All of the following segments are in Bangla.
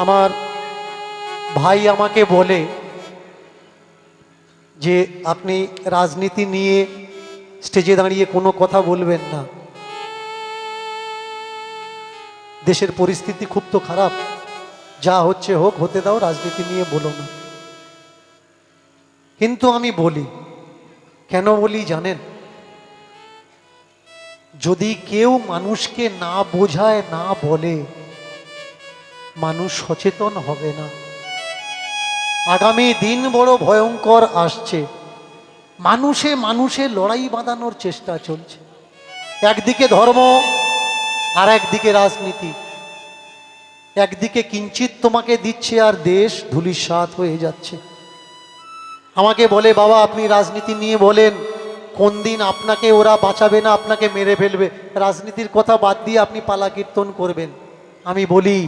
আমার ভাই আমাকে বলে যে আপনি রাজনীতি নিয়ে স্টেজে দাঁড়িয়ে কোনো কথা বলবেন না, দেশের পরিস্থিতি খুব তো খারাপ, যা হচ্ছে হোক, হতে দাও, রাজনীতি নিয়ে বলো না। কিন্তু আমি বলি, কেন বলি জানেন? যদি কেউ মানুষকে না বোঝায়, না বলে, মানুষ সচেতন হবে না। আগামী দিন বড় ভয়ঙ্কর আসছে। মানুষে মানুষে লড়াই বাঁধানোর চেষ্টা চলছে, একদিকে ধর্ম আর একদিকে রাজনীতি। একদিকে কিঞ্চিত তোমাকে দিচ্ছে আর দেশ ধূলিসাৎ হয়ে যাচ্ছে। আমাকে বলে, বাবা আপনি রাজনীতি নিয়ে বলেন, কোন দিন আপনাকে ওরা বাঁচাবে না, আপনাকে মেরে ফেলবে, রাজনীতির কথা বাদ দিয়ে আপনি পালা কীর্তন করবেন। আমি বলি,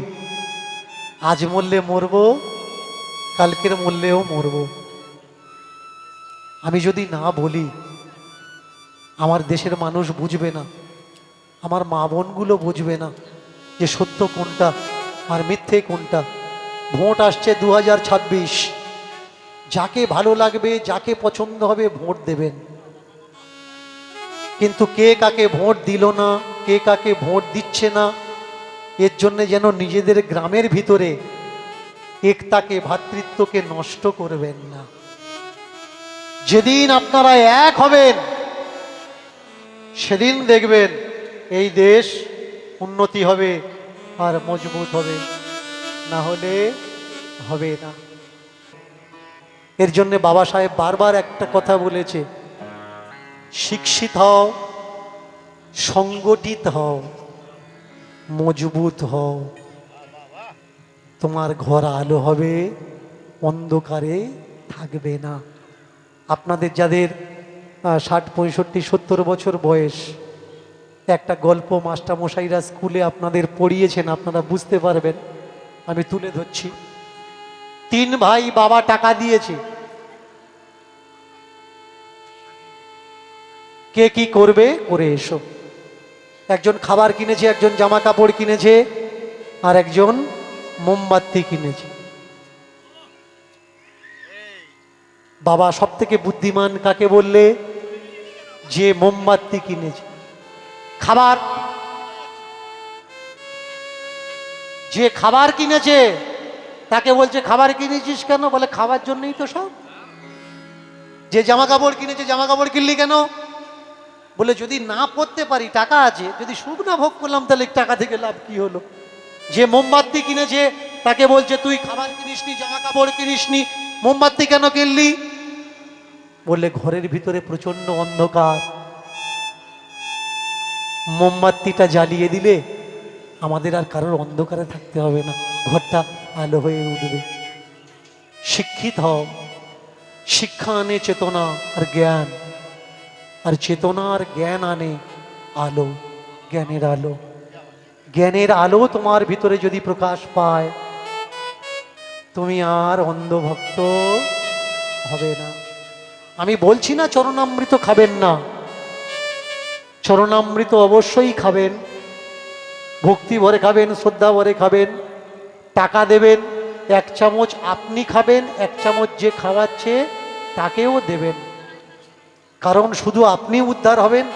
আজ মরলে মরবো, কালকের মরলেও মরবো। আমি যদি না বলি, আমার দেশের মানুষ বুঝবে না, আমার মা বোনগুলো বুঝবে না যে সত্য কোনটা আর মিথ্যে কোনটা। ভোট আসছে 2026, যাকে ভালো লাগবে, যাকে পছন্দ হবে ভোট দেবেন। কিন্তু কে কাকে ভোট দিল না, কে কাকে ভোট দিচ্ছে না, এর জন্যে যেন নিজেদের গ্রামের ভিতরে একতাকে, ভ্রাতৃত্বকে নষ্ট করবেন না। যেদিন আপনারা এক হবেন, সেদিন দেখবেন এই দেশ উন্নতি হবে আর মজবুত হবে, না হলে হবে না। এর জন্য বাবা সাহেব বারবার একটা কথা বলেছে, শিক্ষিত হও, সংগঠিত হও, মজবুত হও, তোমার ঘর আলো হবে, অন্ধকারে থাকবে না। আপনাদের যাদের 60, 65, 70 বছর বয়স, একটা গল্প মাস্টারমশাইরা স্কুলে আপনাদের পড়িয়েছেন, আপনারা বুঝতে পারবেন, আমি তুলে ধরছি। 3 ভাই, বাবা টাকা দিয়েছে, কে কি করবে করে এসো। একজন খাবার কিনেছে, একজন জামা কাপড় কিনেছে, আর একজন মোমবাতি কিনেছে। বাবা সব থেকে বুদ্ধিমান কাকে বললে? যে মোমবাতি কিনেছে। খাবার, যে খাবার কিনেছে তাকে বলছে, খাবার কিনেছিস কেন? বলে, খাবার জন্যই তো সব। যে জামা কাপড় কিনেছে, জামা কাপড় কিনলি কেন? বলে, যদি না পরতে পারি, টাকা আছে, যদি সুখ না ভোগ করলাম, তাহলে টাকা থেকে লাভ কি হলো? যে মোমবাতি কিনেছে তাকে বলছে, তুই খাবার কিনিসনি, জামা কাপড় কিনিসনি, মোমবাতি কেন কিনলি? বললে, ঘরের ভিতরে প্রচন্ড অন্ধকার, মোমবাতিটা জ্বালিয়ে দিলে আমাদের আর কারোর অন্ধকারে থাকতে হবে না, ঘরটা আলো হয়ে উঠবে। শিক্ষিত হও, শিক্ষা আনে চেতনা আর জ্ঞান, আর চেতনা আর জ্ঞান আনে আলো, জ্ঞানের আলো। জ্ঞানের আলো তোমার ভিতরে যদি প্রকাশ পায়, তুমি আর অন্ধভক্ত হবে না। আমি বলছি না চরণামৃত খাবেন না, চরণামৃত অবশ্যই খাবেন, ভক্তি ভরে খাবেন, শ্রদ্ধা ভরে খাবেন, টাকা দেবেন, 1 চামচ আপনি খাবেন, 1 চামচ যে খাওয়াচ্ছে তাকেও দেবেন। কারণ শুধু আপনি উদ্ধার হবেন,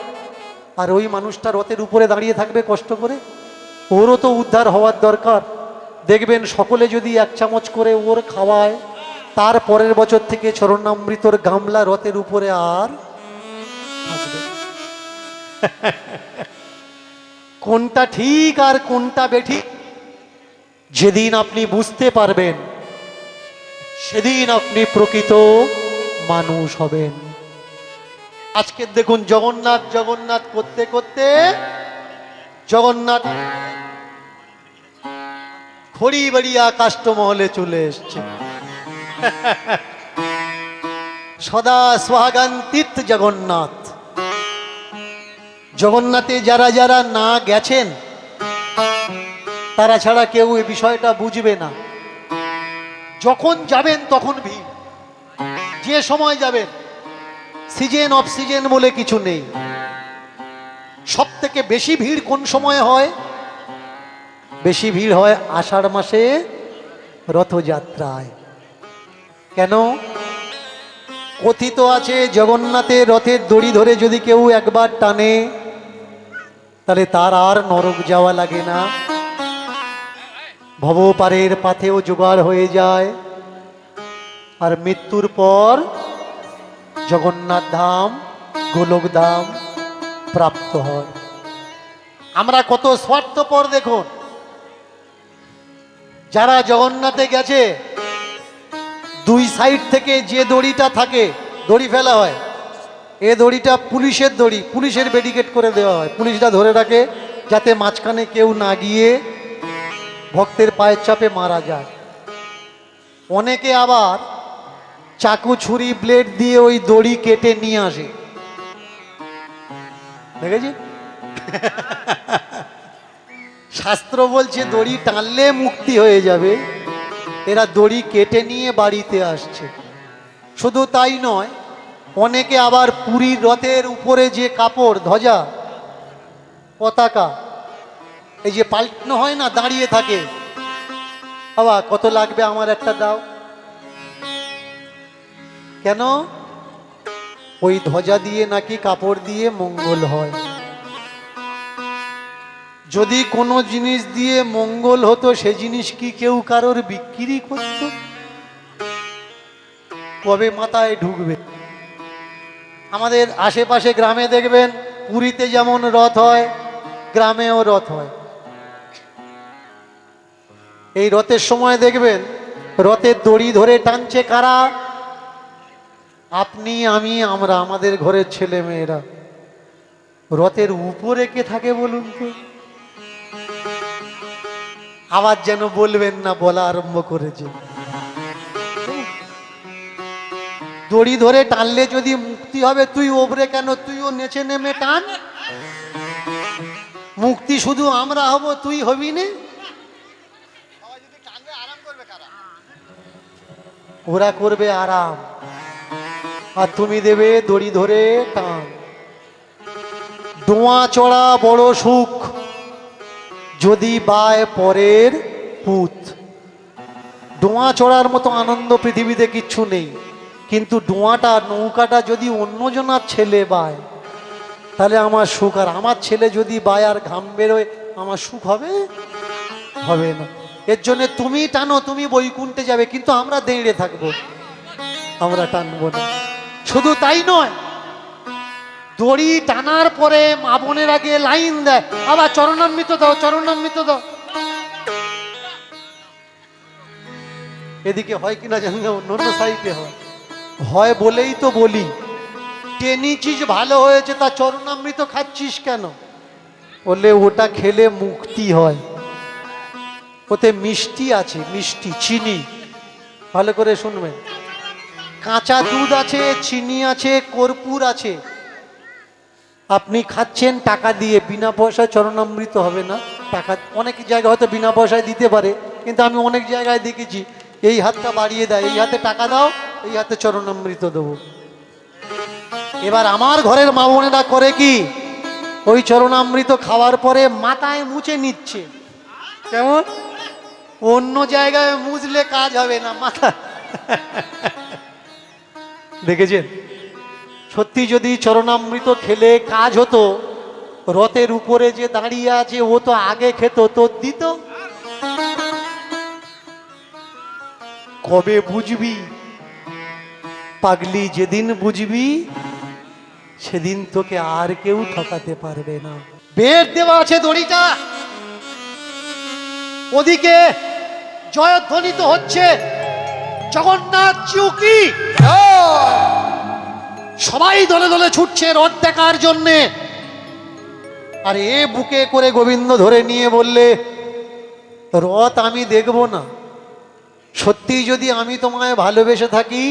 আর ওই মানুষটা রথের উপরে দাঁড়িয়ে থাকবে কষ্ট করে, ওরও তো উদ্ধার হওয়ার দরকার। দেখবেন সকলে যদি 1 চামচ করে ওর খাওয়ায়, তার পরের বছর থেকে চরণামৃতর গামলা রথের উপরে আর থাকবে। কোনটা ঠিক আর কোনটা বেঠিক যেদিন আপনি বুঝতে পারবেন, সেদিন আপনি প্রকৃত মানুষ হবেন। আজকে দেখুন, জগন্নাথ জগন্নাথ করতে করতে জগন্নাথ খড়িবাড়িয়া কাষ্টমহলে চলে এসছে। সদা সোহাগান্তিত জগন্নাথ। জগন্নাথে যারা যারা না গেছেন, তারা ছাড়া কেউ এই বিষয়টা বুঝবে না। যখন যাবেন তখন ভিড়, যে সময় যাবেন, সিজন অফ সিজন বলে কিছু নেই। সব থেকে বেশি ভিড় কোন সময় হয়? বেশি ভিড় হয় আষাঢ় মাসে রথযাত্রায়। কেন? কথিত আছে জগন্নাথের রথের দড়ি ধরে যদি কেউ একবার টানে তাহলে তার আর নরক যাওয়া লাগে না, ভবপারের পাথেও জোগাড় হয়ে যায়, আর মৃত্যুর পর জগন্নাথ ধাম গোলক ধাম প্রাপ্ত হয়। আমরা কত স্বার্থপর দেখুন, যারা জগন্নাথে গেছে দুই সাইড থেকে যে দড়িটা থাকে, দড়ি ফেলা হয়, এ দড়িটা পুলিশের দড়ি, পুলিশের ব্যারিকেড করে দেওয়া হয়, পুলিশরা ধরে রাখে যাতে মাঝখানে কেউ না গিয়ে ভক্তের পায়ের চাপে মারা যায়। অনেকে আবার চাকু ছুরি ব্লেড দিয়ে ওই দড়ি কেটে নিয়ে আসে, দেখেছি? শাস্ত্র বলছে দড়ি টানলে মুক্তি হয়ে যাবে, এরা দড়ি কেটে নিয়ে বাড়িতে আসছে। শুধু তাই নয়, অনেকে আবার পুরীর রথের উপরে যে কাপড়, ধ্বজা, পতাকা, এই যে পাল্টানো হয় না, দাঁড়িয়ে থাকে, বাবা কত লাগবে আমার একটা দাও। কেন? ওই ধ্বজা দিয়ে নাকি কাপড় দিয়ে মঙ্গল হয়। যদি কোনো জিনিস দিয়ে মঙ্গল হতো সে জিনিস কি কেউ কারোর বিক্রি করত? কবে মাথায় ঢুকবে? আমাদের আশেপাশে গ্রামে দেখবেন পুরীতে যেমন রথ হয়, গ্রামেও রথ হয়। এই রথের সময় দেখবেন রথের দড়ি ধরে টানছে কারা? আপনি, আমি, আমরা, আমাদের ঘরের ছেলে মেয়েরা। রথের উপরে কে থাকে বলুন তো? আবার যেন বলবেন না, বলা আরম্ভ করেছে। দড়ি ধরে টানলে যদি মুক্তি হবে, তুই ওপরে কেন? তুইও নেচে নেমে টান, মুক্তি শুধু আমরা হব, তুই হবি না? ওরা করবে আরাম, আর তুমি দেবে দড়ি ধরে টান। ডোয়া চড়া বড় সুখ, যদি বায় পরের পুত। ডোয়া চড়ার মতো আনন্দ পৃথিবীতে কিচ্ছু নেই, কিন্তু ডোয়াটা, নৌকাটা যদি অন্যজনার ছেলে বায় তাহলে আমার সুখ। আর আমার ছেলে যদি বায় আর ঘাম বেরোয়, আমার সুখ হবে? হবে না। এর জন্য তুমি টানো, তুমি বৈকুণ্ঠে যাবে, কিন্তু আমরা দাঁড়িয়ে থাকবো, আমরা টানবো না। শুধু তাই নয়, দড়ি টানার পরে মা বোনের আগে লাইন দেয়, আবার চরণামৃত দাও, চরণামৃত দাও। এদিকে হয় কিনা জানি না, অন্য সাইডে হয় বলেই তো বলি, টেনিছিস ভালো হয়েছে, তা চরণামৃত খাচ্ছিস কেন? বলে ওটা খেলে মুক্তি হয়, ওতে মিষ্টি আছে, মিষ্টি, চিনি। ভালো করে শুনবেন, কাঁচা দুধ আছে, চিনি আছে, কর্পূর আছে। আপনি খাচ্ছেন টাকা দিয়ে, বিনা পয়সায় চরণামৃত হবে না। টাকা অনেক জায়গায় হয়তো বিনা পয়সায় দিতে পারে, কিন্তু আমি অনেক জায়গায় দেখেছি এই হাতটা বাড়িয়ে দেয়, এই হাতে টাকা দাও, এই হাতে চরণামৃত দেবো। এবার আমার ঘরের মা বোনেরা করে কি, ওই চরণামৃত খাওয়ার পরে মাথায় মুছে নিচ্ছে। কেমন? অন্য জায়গায় মুছলে কাজ হবে না, মাথা। দেখেছেন? সত্যি যদি চরণামৃত খেলে কাজ হতো, রথের উপরে যে দাঁড়িয়ে আছে ও তো আগে খেত, তো দিত। কবে বুঝবি পাগলি? যেদিন বুঝবি সেদিন তোকে আর কেউ ঠকাতে পারবে না। বের দেওয়া আছে দড়িটা, ওদিকে জয়ধ্বনিত হচ্ছে জগন্নাথ চৌকি, সবাই দলে দলে ছুটছে রথ দেখার জন্যে। আর এ বুকে করে গোবিন্দ ধরে নিয়ে বললে, রথ আমি দেখব না, সত্যি যদি আমি তোমায় ভালোবেসে থাকি,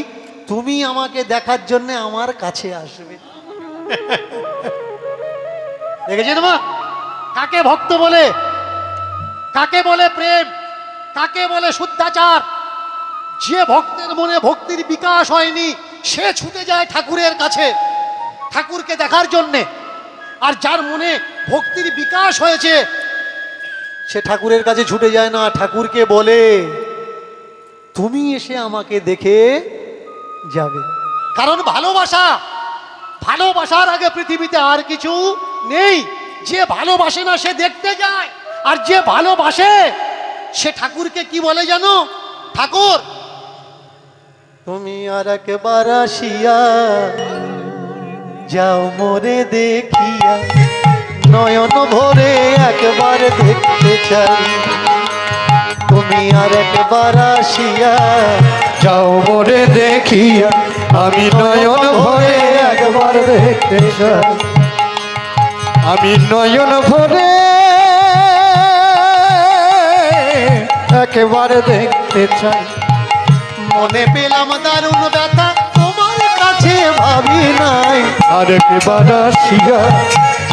তুমি আমাকে দেখার জন্য আমার কাছে আসবে। দেখেছেন মা, কাকে ভক্ত বলে, কাকে বলে প্রেম, কাকে বলে শুদ্ধাচার? যে ভক্তের মনে ভক্তির বিকাশ হয়নি, সে ছুটে যায় ঠাকুরের কাছে ঠাকুরকে দেখার জন্যে। আর যার মনে ভক্তির বিকাশ হয়েছে, সে ঠাকুরের কাছে ছুটে যায় না, ঠাকুরকে বলে তুমি এসে আমাকে দেখে যাবে। কারণ ভালোবাসা, ভালোবাসার আগে পৃথিবীতে আর কিছু নেই। যে ভালোবাসে না সে দেখতে যায়, আর যে ভালোবাসে সে ঠাকুরকে কি বলে জানো? ঠাকুর তুমি আর একবার আসিয়া যাও মোরে দেখিয়া, নয়ন ভরে একবার দেখতে চাই। তুমি আর একবার আসিয়া যাও মোরে দেখিয়া, আমি নয়ন ভরে একবার দেখতে চাই। আমি নয়ন ভরে একেবারে দেখতে চাই। মনে পেলাম দারুণ ব্যথা, তোমার কাছে ভাবি নাই। আর একবার আসিয়া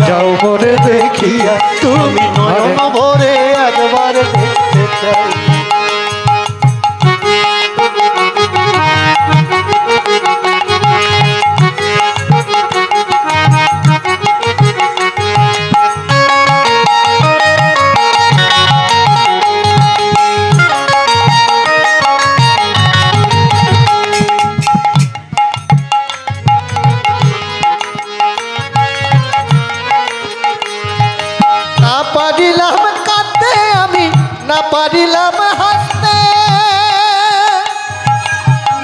যাও মোরে দেখিয়া, তুমি নয়ন ভরে একবার দেখতে চাই। না পারিলাম কাঁদতে আমি, না পারিলাম হাসতে,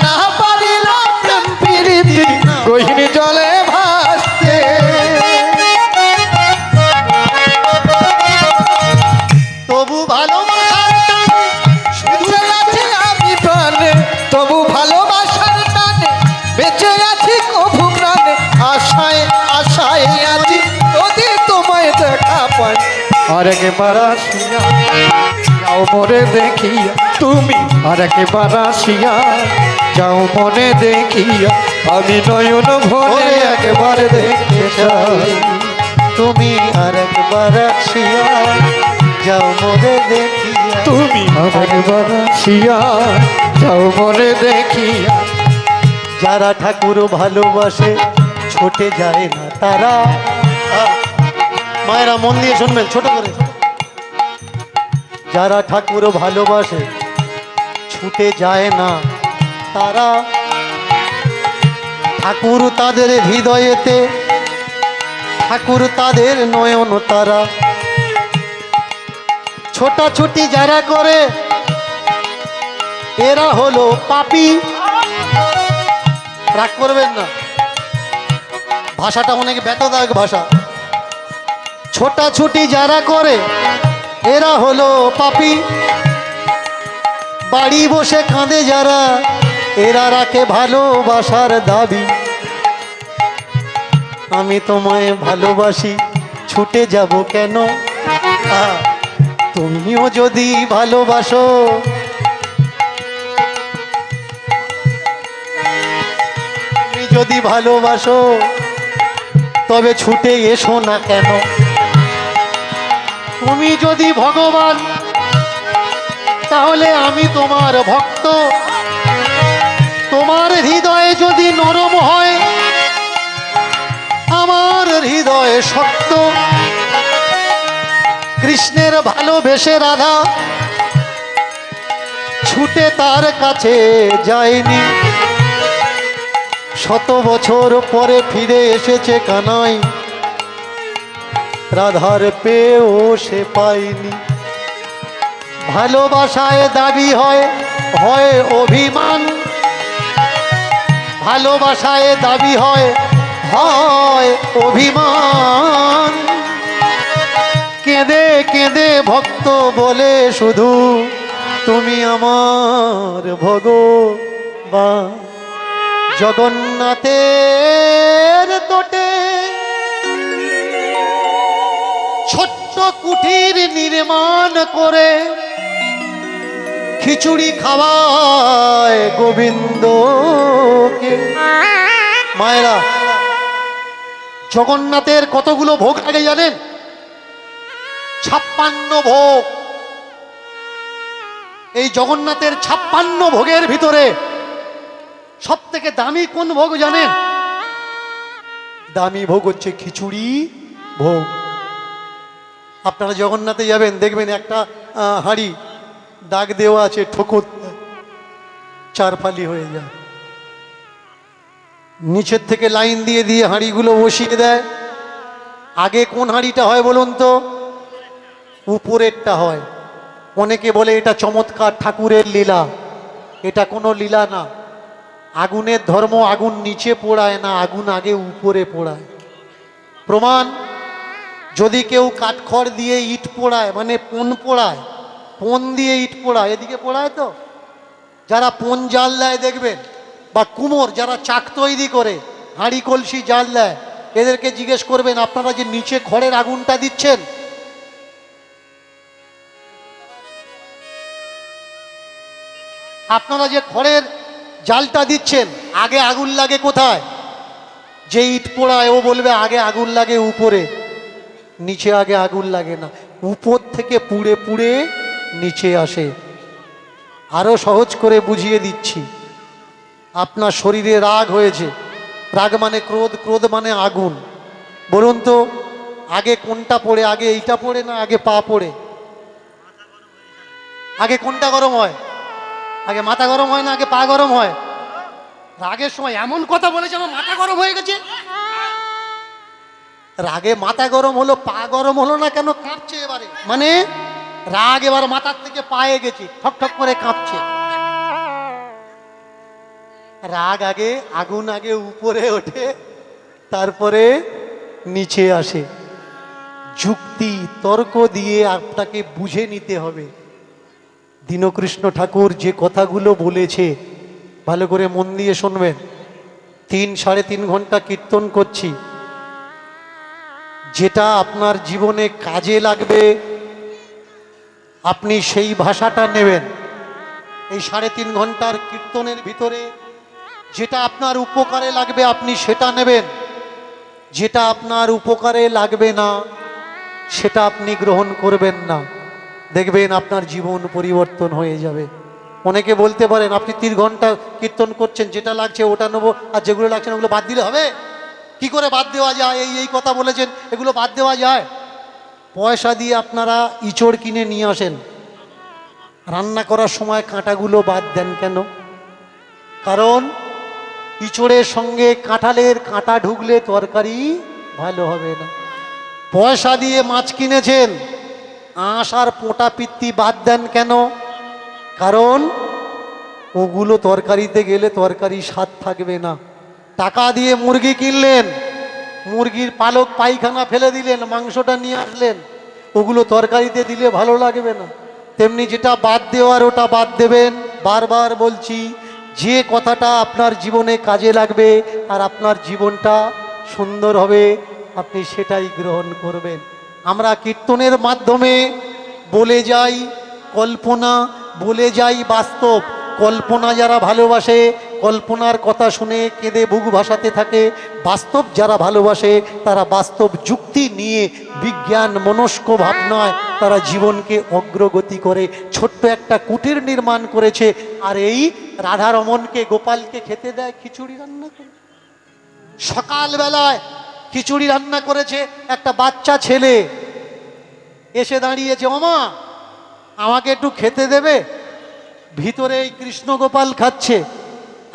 না পারিলাম প্রেম প্রীতি গহীন জলে ভাসতে। তবু ভালোবাসার টানে বেঁচে আছি আমি প্রাণে, তবু ভালোবাসার টানে বেঁচে আছি কভু প্রাণে। আশায় আশায় আছি যদি তোমায় দেখা পাই। আর একবার আসিয়া যাও মনে দেখিয়া, তুমি আর একবার আসিয়া যাও মনে দেখিয়া, আমি নয়ন ভরে একবার দেখতে চাই। তুমি আর একবার আসিয়া যাও মোরে দেখিয়া। তুমি আর একবার আসিয়া যাও মনে দেখিয়া। যারা ঠাকুর ভালোবাসে ছোটে যায় না তারা। মায়েরা মন দিয়ে শুনবেন ছোট করে। যারা ঠাকুর ভালোবাসে ছুটে যায় না তারা। ঠাকুর তাদের হৃদয়েতে, ঠাকুর তাদের নয়ন তারা। ছোটাছুটি যারা করে এরা হলো পাপী। রাগ করবেন না, ভাষাটা অনেক ব্যথদায়ক ভাষা। ছোটাছুটি যারা করে এরা হলো পাপী। বাড়ি বসে কাঁদে যারা এরা রাখে ভালোবাসার দাবি। আমি তোমায় ভালোবাসি ছুটে যাব কেন? তুমিও যদি ভালোবাসো, তুমি যদি ভালোবাসো তবে ছুটে এসো না কেন? তুমি যদি ভগবান তাহলে আমি তোমার ভক্ত। তোমার হৃদয়ে যদি নরম হয়, আমার হৃদয়ে শক্ত। কৃষ্ণের ভালোবেসে রাধা ছুটে তার কাছে যায়নি। শত বছর পরে ফিরে এসেছে কানাই, রাধার পেয়েও সে পায়নি। ভালোবাসায় দাবি হয় হয় অভিমান, ভালোবাসায় দাবি হয় হয় অভিমান। কেঁদে কেঁদে ভক্ত বলে শুধু তুমি আমার ভগবান। জগন্নাথের তোটে ছোট্ট কুঠির নির্মাণ করে খিচুড়ি খাওয়ায় গোবিন্দকে। মায়েরা, জগন্নাথের কতগুলো ভোগ লাগে জানেন? 56 ভোগ। এই জগন্নাথের 56 ভোগের ভিতরে সব থেকে দামি কোন ভোগ জানেন? দামি ভোগ হচ্ছে খিচুড়ি ভোগ। আপনারা জগন্নাথে যাবেন দেখবেন একটা হাঁড়ি দাগ দেওয়া আছে ঠোকর। চারফালি হয়ে যায়। নিচের থেকে লাইন দিয়ে দিয়ে হাঁড়িগুলো বসিয়ে দেয়। আগে কোন হাঁড়িটা হয় বলুন তো? উপরেরটা হয়। অনেকে বলে এটা চমৎকার ঠাকুরের লীলা। এটা কোনো লীলা না। আগুনের ধর্ম আগুন নিচে পোড়ায় না, আগুন আগে উপরে পোড়ায়। প্রমাণ, যদি কেউ কাঠখড় দিয়ে ইট পোড়ায়, মানে পন পোড়ায়, পন দিয়ে ইট পোড়ায়, এদিকে পোড়ায় তো, যারা পন জাল দেয় দেখবেন, বা কুমোর যারা চাক তৈরি করে হাঁড়ি কলসি জাল দেয়, এদেরকে জিজ্ঞেস করবেন আপনারা যে নিচে খড়ের আগুনটা দিচ্ছেন, আপনারা যে খড়ের জালটা দিচ্ছেন, আগে আগুন লাগে কোথায়? যে ইট পোড়ায় ও বলবে আগে আগুন লাগে উপরে, নিচে আগে আগুন লাগে না। উপর থেকে পুড়ে পুড়ে নিচে আসে। আরো সহজ করে বুঝিয়ে দিচ্ছি। আপনার শরীরে রাগ হয়েছে, রাগ মানে ক্রোধ, ক্রোধ মানে আগুন। বলুন তো আগে কোনটা পড়ে? আগে এইটা পড়ে না আগে পা পড়ে? আগে কোনটা গরম হয়? আগে মাথা গরম হয় না আগে পা গরম হয়? রাগের সময় এমন কথা বলেছে আমার মাথা গরম হয়ে গেছে। রাগে মাথা গরম হলো, পা গরম হলো না কেন? কাঁপছে এবারে, মানে রাগ এবার মাথার থেকে পায়ে গেছে, ঠক ঠক করে কাঁপছে। রাগ আগে, আগুন আগে উপরে ওঠে, তারপরে নিচে আসে। যুক্তি তর্ক দিয়ে আপনাকে বুঝে নিতে হবে। দীনকৃষ্ণ ঠাকুর যে কথাগুলো বলেছে ভালো করে মন দিয়ে শুনবেন। 3-3.5 ঘন্টা কীর্তন করছি, যেটা আপনার জীবনে কাজে লাগবে আপনি সেই ভাষাটা নেবেন। এই 3.5 ঘন্টার কীর্তনের ভিতরে যেটা আপনার উপকারে লাগবে আপনি সেটা নেবেন, যেটা আপনার উপকারে লাগবে না সেটা আপনি গ্রহণ করবেন না। দেখবেন আপনার জীবন পরিবর্তন হয়ে যাবে। অনেকে বলতে পারেন আপনি 3 ঘন্টা কীর্তন করছেন, যেটা লাগছে ওটা নেবো, আর যেগুলো লাগছে না ওগুলো বাদ দিলে হবে? কি করে বাদ দেওয়া যায়? এই কথা বলেছেন, এগুলো বাদ দেওয়া যায়? পয়সা দিয়ে আপনারা ইঁচড় কিনে নিয়ে আসেন, রান্না করার সময় কাঁটাগুলো বাদ দেন কেন? কারণ ইঁচড়ের সঙ্গে কাঁঠালের কাঁটা ঢুকলে তরকারি ভালো হবে না। পয়সা দিয়ে মাছ কিনেছেন, আঁশ আর পোঁটা পিত্তি বাদ দেন কেন? কারণ ওগুলো তরকারিতে গেলে তরকারি স্বাদ থাকবে না। টাকা দিয়ে মুরগি কিনলেন, মুরগির পালক পায়খানা ফেলে দিলেন, মাংসটা নিয়ে আসলেন, ওগুলো তরকারিতে দিলে ভালো লাগবে না। তেমনি যেটা বাদ দেওয়ার ওটা বাদ দেবেন। বারবার বলছি, যে কথাটা আপনার জীবনে কাজে লাগবে আর আপনার জীবনটা সুন্দর হবে আপনি সেটাই গ্রহণ করবেন। আমরা কীর্তনের মাধ্যমে বলে যাই কল্পনা, বলে যাই বাস্তব। কল্পনা যারা ভালোবাসে কল্পনার কথা শুনে কেঁদে বুক ভাসাতে থাকে, বাস্তব যারা ভালোবাসে তারা বাস্তব যুক্তি নিয়ে বিজ্ঞান মনস্ক ভাবনায় তারা জীবনকে অগ্রগতি করে। ছোট্ট একটা কুটির নির্মাণ করেছে, আর এই রাধারমণকে গোপালকে খেতে দেয় খিচুড়ি রান্না করে। সকালবেলায় খিচুড়ি রান্না করেছে, একটা বাচ্চা ছেলে এসে দাঁড়িয়েছে, ওমা আমাকে একটু খেতে দেবে? ভিতরে এই কৃষ্ণ গোপাল খাচ্ছে,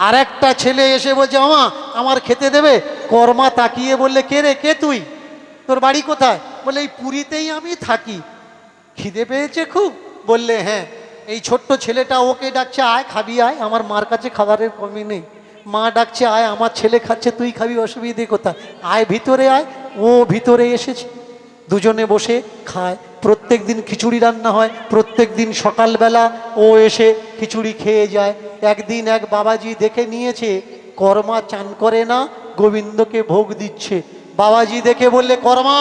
আর একটা ছেলে এসে বলছে ওমা আমার খেতে দেবে? কর্মা তাকিয়ে বললে কে রে, কে তুই, তোর বাড়ি কোথায়? বলে এই পুরীতেই আমি থাকি। খিদে পেয়েছে খুব? বললে হ্যাঁ। এই ছোট্ট ছেলেটা ওকে ডাকছে আয় খাবি আয়, আমার মার কাছে খাবারের কমি নেই। মা ডাকছে আয় আমার ছেলে খাচ্ছে তুই খাবি, অসুবিধে কোথায়, আয় ভিতরে আয়। ও ভিতরে এসেছে, দুজনে বসে খায়। প্রত্যেক দিন খিচুড়ি রান্না হয়, প্রত্যেক দিন সকালবেলা ও এসে খিচুড়ি খেয়ে যায়। একদিন এক বাবাজি দেখে নিয়েছে কর্মা চান করে না, গোবিন্দকে ভোগ দিচ্ছে। বাবাজি দেখে বললে কর্মা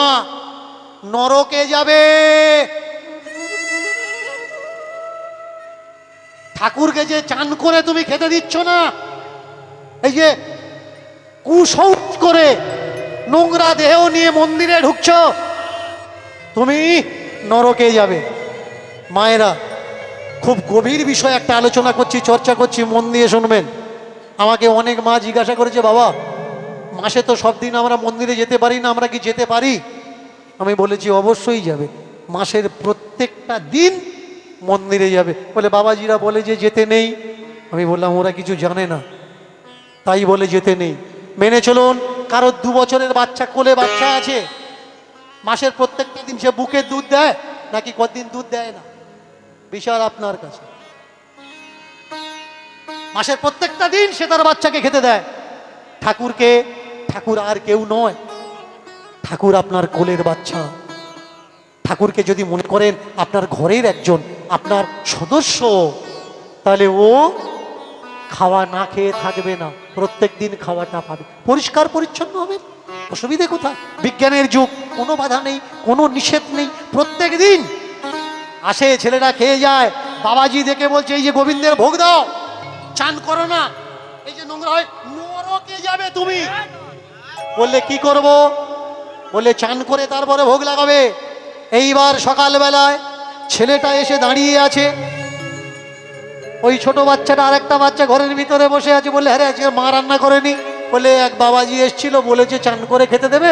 নরকে যাবে, ঠাকুরকে যে চান করে তুমি খেতে দিচ্ছ না, এই যে কুশৌচ করে নোংরা দেহ নিয়ে মন্দিরে ঢুকছ, তুমি নরকে যাবে। মায়েরা, খুব গভীর বিষয় একটা আলোচনা করছি, চর্চা করছি, মন দিয়ে শুনবেন। আমাকে অনেক মা জিজ্ঞাসা করেছে বাবা মাসে তো সব দিন আমরা মন্দিরে যেতে পারি না, আমরা কি যেতে পারি? আমি বলেছি অবশ্যই যাবে, মাসের প্রত্যেকটা দিন মন্দিরে যাবে। বলে বাবাজিরা বলে যে যেতে নেই। আমি বললাম ওরা কিছু জানে না, তাই বলে যেতে নেই। মেনে চলুন, কারোর 2 বছরের বাচ্চা, কোলে বাচ্চা আছে, মাসের প্রত্যেকটা দিন সে বুকের দুধ দেয় নাকি কতদিন দুধ দেয় না, বিষয় আপনার কাছে। মাসের প্রত্যেকটা দিন সে তার বাচ্চাকে খেতে দেয়। ঠাকুরকে, ঠাকুর আর কেউ নয়, ঠাকুর আপনার কোলের বাচ্চা। ঠাকুরকে যদি মনে করেন আপনার ঘরের একজন, আপনার সদস্য, তাহলে ও খাওয়া না খেয়ে থাকবে না, প্রত্যেক দিন খাওয়াটা পাবে, পরিষ্কার পরিচ্ছন্ন হবে, অসুবিধে কোথায়? বিজ্ঞানের যুগ, কোনো বাধা নেই, কোনো নিষেধ নেই, প্রত্যেক দিন আসে, ছেলেটা খেয়ে যায়, বাবাজি দেখে বলছে এই যে গোবিন্দের ভোগ দাও, চান করো না, এই যে নোংরা হয়, নরকে যাবে তুমি। বললে কি করব? বললে চান করে তারপরে ভোগ লাগাবে। এইবার সকালবেলায় ছেলেটা এসে দাঁড়িয়ে আছে, ওই ছোট বাচ্চাটা, আরেকটা বাচ্চা ঘরের ভিতরে বসে আছে। বললে হ্যাঁ আজকে মা রান্না করেনি। বলে এক বাবাজি এসেছিল, বলেছে চান করে খেতে দেবে,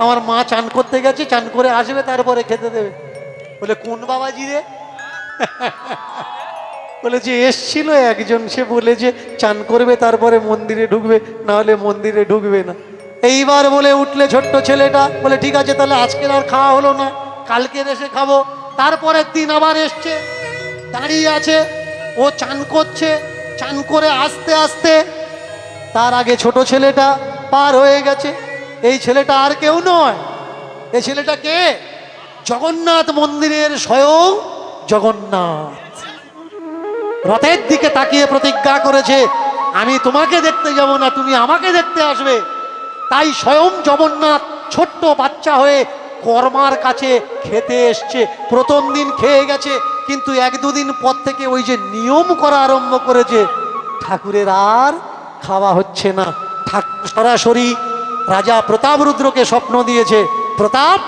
আমার মা চান করতে গেছে, চান করে আসবে তারপরে খেতে দেবে। বলে কোন বাবাজি রে? বলেছে এসছিল একজন, সে বলেছে চান করবে তারপরে মন্দিরে ঢুকবে, না হলে মন্দিরে ঢুকবে না। এইবার বলে উঠলে ছোট্ট ছেলেটা, বলে ঠিক আছে তাহলে আজকের আর খাওয়া হলো না, কালকের এসে খাবো। তারপরের দিন আবার এসছে, দাঁড়িয়ে আছে, ও চান করছে, চান করে আস্তে আস্তে তার আগে ছোট ছেলেটা পার হয়ে গেছে। এই ছেলেটা আর কেউ নয়, এই ছেলেটা কে? জগন্নাথ মন্দিরের স্বয়ং জগন্নাথ। রথের দিকে তাকিয়ে প্রতিজ্ঞা করেছে আমি তোমাকে দেখতে যাব না, তুমি আমাকে দেখতে আসবে। তাই স্বয়ং জগন্নাথ ছোট্ট বাচ্চা হয়ে কর্মার কাছে খেতে এসছে। প্রথম দিন খেয়ে গেছে, কিন্তু 1-2 দিন পর থেকে ওই যে নিয়ম করা আরম্ভ করেছে, ঠাকুরের আর খাওয়া হচ্ছে না। ঠাকুর সরাসরি রাজা প্রতাপরুদ্রকে স্বপ্ন দিয়েছে, প্রতাপ,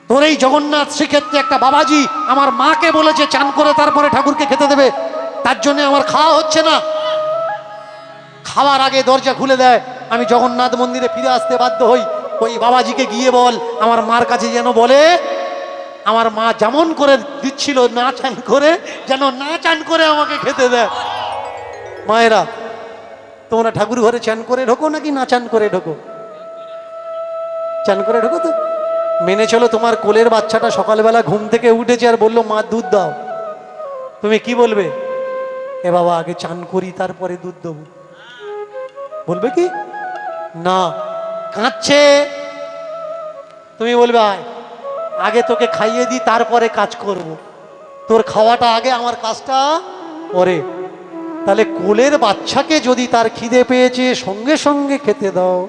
তোর এই জগন্নাথ শ্রীক্ষেত্রে একটা বাবাজি আমার মাকে বলেছে চান করে তারপরে ঠাকুরকে খেতে দেবে, তার জন্য আমার খাওয়া হচ্ছে না। খাওয়ার আগে দরজা খুলে দেয়, আমি জগন্নাথ মন্দিরে ফিরে আসতে বাধ্য হই। ওই বাবাজিকে গিয়ে বল আমার মার কাছে যেন বলে আমার মা যেমন করে দিচ্ছিল না চান করে, যেন না চান করে আমাকে খেতে দেয়। মায়েরা, তোমরা ঠাকুর ঘরে চান করে ঢোকো নাকি না চান করে ঢোকো? চান করে ঢোকো তো। মেনে চলো, তোমার কোলের বাচ্চাটা সকালবেলা ঘুম থেকে উঠেছে আর বললো মা দুধ দাও, তুমি কি বলবে? এ বাবা আগে চান করি তারপরে দুধ দেবো, বলবে কি? না, কাঁদছে, তুমি বলবে আয় আগে তোকে খাইয়ে দিই তারপরে কাজ করব, তোর খাওয়াটা আগে, আমার কাজটা পরে। তাহলে কোলের বাচ্চাকে যদি তার খিদে পেয়েছে সঙ্গে সঙ্গে খেতে দাও,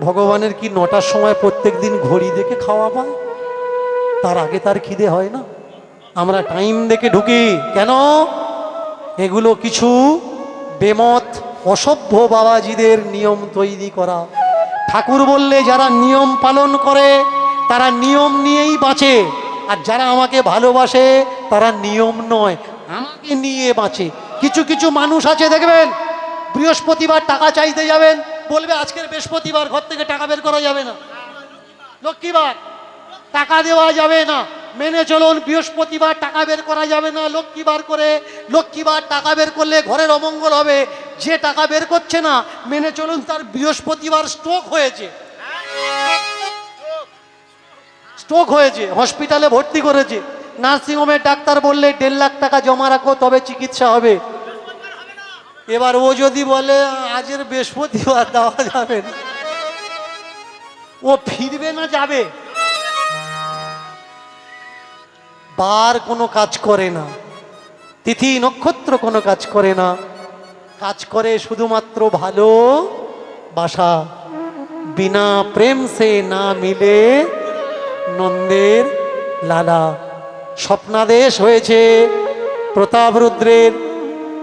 ভগবানের কি 9টার সময় প্রত্যেক দিন ঘড়ি দেখে খাওয়া পায়? তার আগে তার খিদে হয় না? আমরা টাইম দেখে ঢুকি কেন? এগুলো কিছু বেমত অসভ্য বাবাজিদের নিয়ম তৈরি করা। ঠাকুর বললে যারা নিয়ম পালন করে তারা নিয়ম নিয়েই বাঁচে, আর যারা আমাকে ভালোবাসে তারা নিয়ম নয় আমাকে নিয়ে বাঁচে। কিছু কিছু মানুষ আছে দেখবেন, বৃহস্পতিবার টাকা চাইতে যাবেন, বলবে আজকের বৃহস্পতিবার, ঘর থেকে টাকা বের করা যাবে না, লক্ষ্মীবার টাকা দেওয়া যাবে না। মেনে চলুন, বৃহস্পতিবার টাকা বের করা যাবে না, লক্ষ্মীবার করে। লক্ষ্মীবার টাকা বের করলে ঘরের অমঙ্গল হবে। যে টাকা বের করছে না, মেনে চলুন তার বৃহস্পতিবার স্ট্রোক হয়েছে, স্ট্রোক হয়েছে, হসপিটালে ভর্তি করেছে। নার্সিংহোমের ডাক্তার বললে 1.5 লাখ টাকা জমা রাখো তবে চিকিৎসা হবে। এবার ও যদি বলে আজের বৃহস্পতিবার দেওয়া যাবে না, ও ফিরবে না যাবে? বার কোনো কাজ করে না, তিথি নক্ষত্র কোনো কাজ করে না, কাজ করে শুধুমাত্র ভালোবাসা। বিনা প্রেম সে না মিলে নন্দের লালা। স্বপ্নাদেশ হয়েছে প্রতাপরুদ্রের।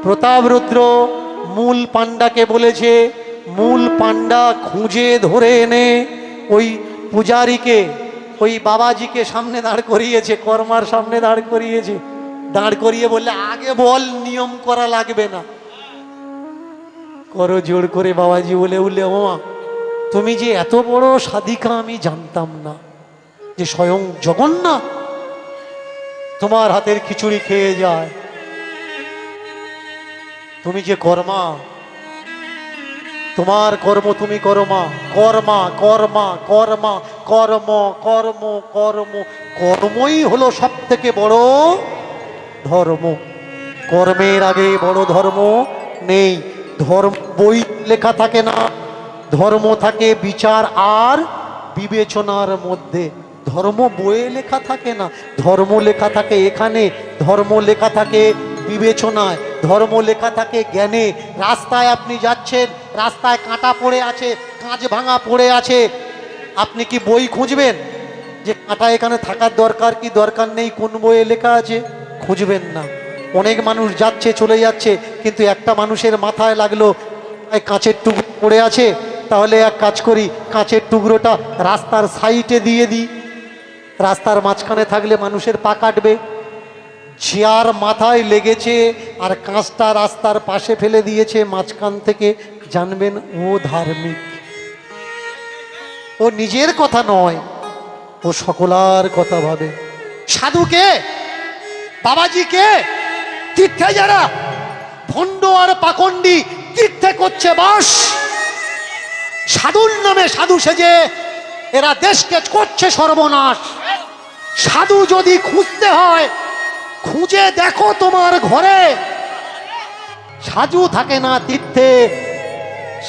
প্রতাপরুদ্র মূল পাণ্ডাকে বলেছে, মূল পাণ্ডা খুঁজে ধরে এনে ওই পূজারীকে, ওই বাবাজিকে সামনে দাঁড় করিয়েছে, কর্মার সামনে দাঁড় করিয়েছে। দাঁড় করিয়ে বললে আগে বল, নিয়ম করা লাগবে না, করো জোর করে। বাবাজি বলে উঠলে ওমা তুমি যে এত বড় সাধিকা আমি জানতাম না, যে স্বয়ং জগন্নাথ তোমার হাতের খিচুড়ি খেয়ে যায়। তুমি যে কর্মা, তোমার কর্ম তুমি করো মা। কর্মা কর্মা কর্মা কর্ম কর্ম কর্ম, কর্মই হলো সব থেকে বড় ধর্ম। কর্মের আগে বড় ধর্ম নেই। ধর্ম বই লেখা থাকে না, ধর্ম থাকে বিচার আর বিবেচনার মধ্যে। ধর্ম বইয়ে লেখা থাকে না, ধর্ম লেখা থাকে এখানে। ধর্ম লেখা থাকে বিবেচনায়, ধর্ম লেখা থাকে জ্ঞানে। রাস্তায় আপনি যাচ্ছেন, রাস্তায় কাঁটা পড়ে আছে, কাঁচ ভাঙা পড়ে আছে, আপনি কি বই খুঁজবেন যে কাঁটা এখানে থাকার দরকার কি দরকার নেই, কোন বইয়ে লেখা আছে? খুঁজবেন না। অনেক মানুষ যাচ্ছে চলে যাচ্ছে, কিন্তু একটা মানুষের মাথায় লাগলো কাঁচের টুকরো পড়ে আছে, তাহলে এক কাজ করি, কাঁচের টুকরোটা রাস্তার সাইডে দিয়ে দিই। রাস্তার মাঝখানে থাকলে মানুষের পা কাটবে। যার মাথায় লেগেছে আর কাঁচটা রাস্তার পাশে ফেলে দিয়েছে মাঝখান থেকে, জানবেন ও ধার্মিক। ও নিজের কথা নয়, ও সকলার কথা ভাবে। সাধুকে, বাবাজিকে, তীর্থে যারা ভণ্ড আর পাকন্ডি তীর্থে করছে বাস, সাধুর নামে সাধু সেজে এরা দেশকে করছে সর্বনাশ। সাধু যদি খুঁজতে হয়, খুঁজে দেখো তোমার ঘরে। সাধু থাকে না তীর্থে,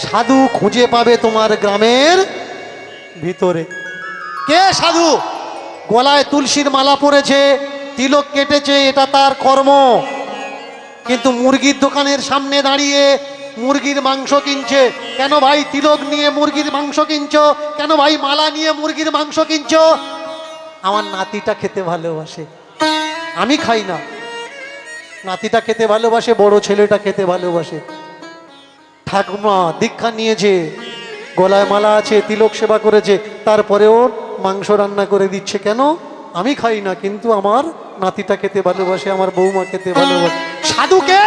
সাধু খুঁজে পাবে তোমার গ্রামের ভিতরে। কে সাধু? গলায় তুলসীর মালা পরেছে, তিলক কেটেছে, এটা তার কর্ম। কিন্তু মুরগির দোকানের সামনে দাঁড়িয়ে মুরগির মাংস কিনছে। কেন ভাই তিলক নিয়ে মুরগির মাংস কিনছো? কেন ভাই মালা নিয়ে মুরগির মাংস কিনছো? আমার নাতিটা খেতে ভালোবাসে, আমি খাই না। নাতিটা খেতে ভালোবাসে, বড় ছেলেটা খেতে ভালোবাসে। ঠাকুমা দীক্ষা নিয়েছে, গলায় মালা আছে, তিলক সেবা করেছে, তারপরেও মাংস রান্না করে দিচ্ছে। কেন? আমি খাই না, কিন্তু আমার নাতিটা খেতে ভালোবাসে, আমার বৌমা খেতে ভালোবাসে। সাধুকে,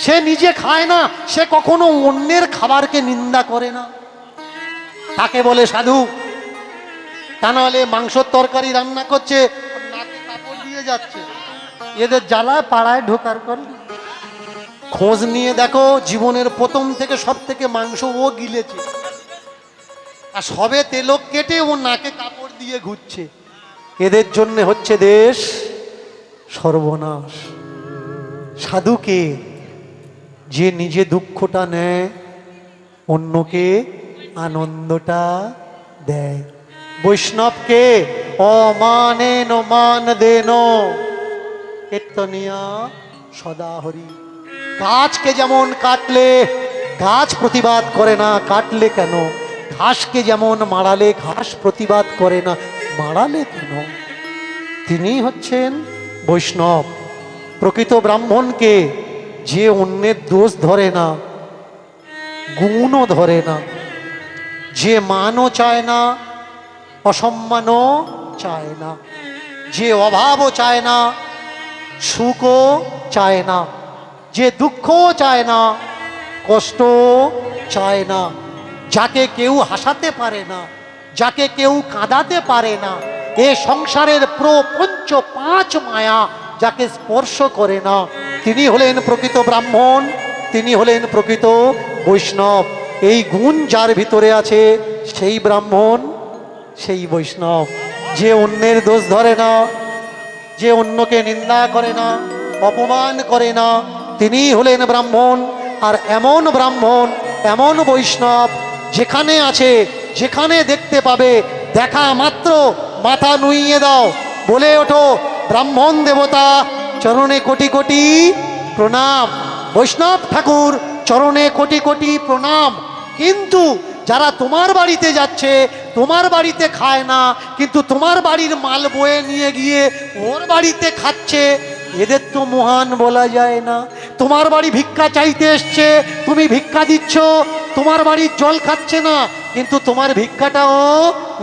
সে নিজে খায় না, সে কখনো অন্যের খাবারকে নিন্দা করে না, তাকে বলে সাধু। তা নাহলে মাংসর তরকারি রান্না করছে, নাকে কাপড় দিয়ে যাচ্ছে, এদের জ্বালা পাড়ায় ঢোকার পর খোঁজ নিয়ে দেখো, জীবনের প্রথম থেকে সব থেকে মাংস ও গিলেছে, আর সবে তেলক কেটে ও নাকে কাপড় দিয়ে ঘুরছে। এদের জন্য হচ্ছে দেশ সর্বনাশ। সাধুকে, যে নিজে দুঃখটা নেয়, অন্যকে আনন্দটা দেয়। বৈষ্ণবকে অমানেন মান দেন, কীর্তনিয়া সদা হরি। গাছকে যেমন কাটলে গাছ প্রতিবাদ করে না, কাটলে কেন? ঘাসকে যেমন মারালে ঘাস প্রতিবাদ করে না, মারালে কেন? তিনি হচ্ছেন বৈষ্ণব। প্রকৃত ব্রাহ্মণকে, যে অন্যের দোষ ধরে না, গুণও ধরে না, যে মানও চায় না, অসম্মানও চায় না, যে অভাবও চায় না, সুখও চায় না, যে দুঃখও চায় না, কষ্টও চায় না, যাকে কেউ হাসাতে পারে না, যাকে কেউ কাঁদাতে পারে না, এ সংসারের প্রপঞ্চ পাঁচ মায়া যাকে স্পর্শ করে না, তিনি হলেন প্রকৃত ব্রাহ্মণ, তিনি হলেন প্রকৃত বৈষ্ণব। এই গুণ যার ভিতরে আছে, সেই ব্রাহ্মণ, সেই বৈষ্ণব। যে অন্যের দোষ ধরে না, যে অন্যকে নিন্দা করে না, অপমান করে না, তিনি হলেন ব্রাহ্মণ। আর এমন ব্রাহ্মণ, এমন বৈষ্ণব, যেখানে আছে, যেখানে দেখতে পাবে, দেখা মাত্র মাথা নুইয়ে দাও, বলে ওঠো ব্রাহ্মণ দেবতা চরণে কোটি কোটি প্রণাম, বৈষ্ণব ঠাকুর চরণে কোটি কোটি প্রণাম। কিন্তু যারা তোমার বাড়িতে যাচ্ছে, তোমার বাড়িতে খায় না, কিন্তু তোমার বাড়ির মাল বয়ে নিয়ে গিয়ে ওর বাড়িতে খাচ্ছে, এদের তো মহান বলা যায় না। তোমার বাড়ি ভিক্ষা চাইতে এসছে, তুমি ভিক্ষা দিচ্ছ, তোমার বাড়ির জল খাচ্ছে না, কিন্তু তোমার ভিক্ষাটাও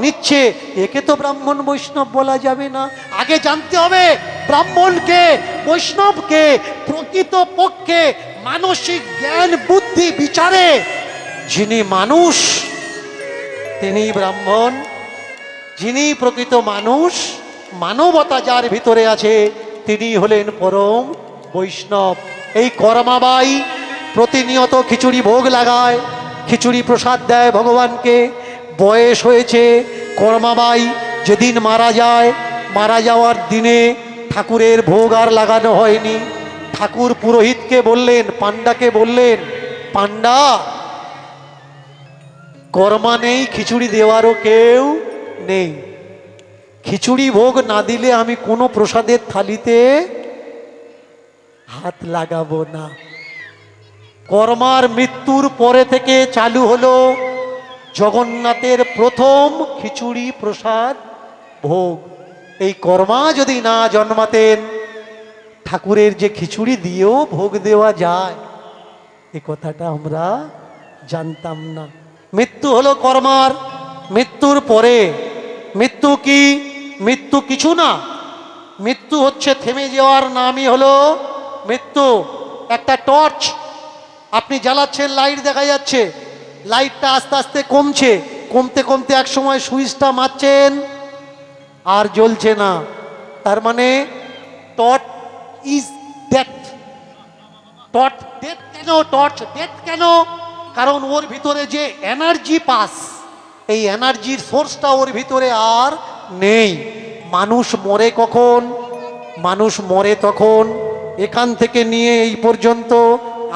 নিচ্ছে, একে তো ব্রাহ্মণ বৈষ্ণব বলা যাবে না। আগে জানতে হবে ব্রাহ্মণকে, বৈষ্ণবকে। প্রকৃত পক্ষে মানসিক জ্ঞান বুদ্ধি বিচারে যিনি মানুষ, তিনি ব্রাহ্মণ। যিনি প্রকৃত মানুষ, মানবতা যার ভিতরে আছে, তিনি হলেন পরম বৈষ্ণব। এই কর্মাবাই প্রতিনিয়ত খিচুড়ি ভোগ লাগায়, খিচুড়ি প্রসাদ দেয় ভগবানকে। বয়স হয়েছে, কর্মাবাই যেদিন মারা যায়, মারা যাওয়ার দিনে ঠাকুরের ভোগ আর লাগানো হয়নি। ঠাকুর পুরোহিতকে বললেন, পাণ্ডাকে বললেন, পাণ্ডা, কর্মা নেই, খিচুড়ি দেওয়ারও কেউ নেই, খিচুড়ি ভোগ না দিলে আমি কোনো প্রসাদের থালিতে হাত লাগাবো না। কর্মার মৃত্যুর পরে থেকে চালু হলো জগন্নাথের প্রথম খিচুড়ি প্রসাদ ভোগ। এই কর্মা যদি না জন্মাতেন, ঠাকুরের যে খিচুড়ি দিয়েও ভোগ দেওয়া যায়, এ কথাটা আমরা জানতাম না। মৃত্যু হলো কর্মার। মৃত্যুর পরে, মৃত্যু কি? মৃত্যু কিছু না, মৃত্যু হচ্ছে থেমে যাওয়ার নামই হলো মৃত্যু। একটা টর্চ আপনি জ্বালাচ্ছেন, লাইট দেখা যাচ্ছে, লাইটটা আস্তে আস্তে কমছে, কমতে কমতে এক সময় সুইচটা মারছেন আর জ্বলছে না, তার মানে torch is death. Torch death কেন? টর্চ ডেথ কেন? কারণ ওর ভিতরে যে এনার্জি পাস, এই এনার্জির সোর্সটা ওর ভিতরে আর নেই। মানুষ মরে কখন? মানুষ মরে তখন এখান থেকে নিয়ে এই পর্যন্ত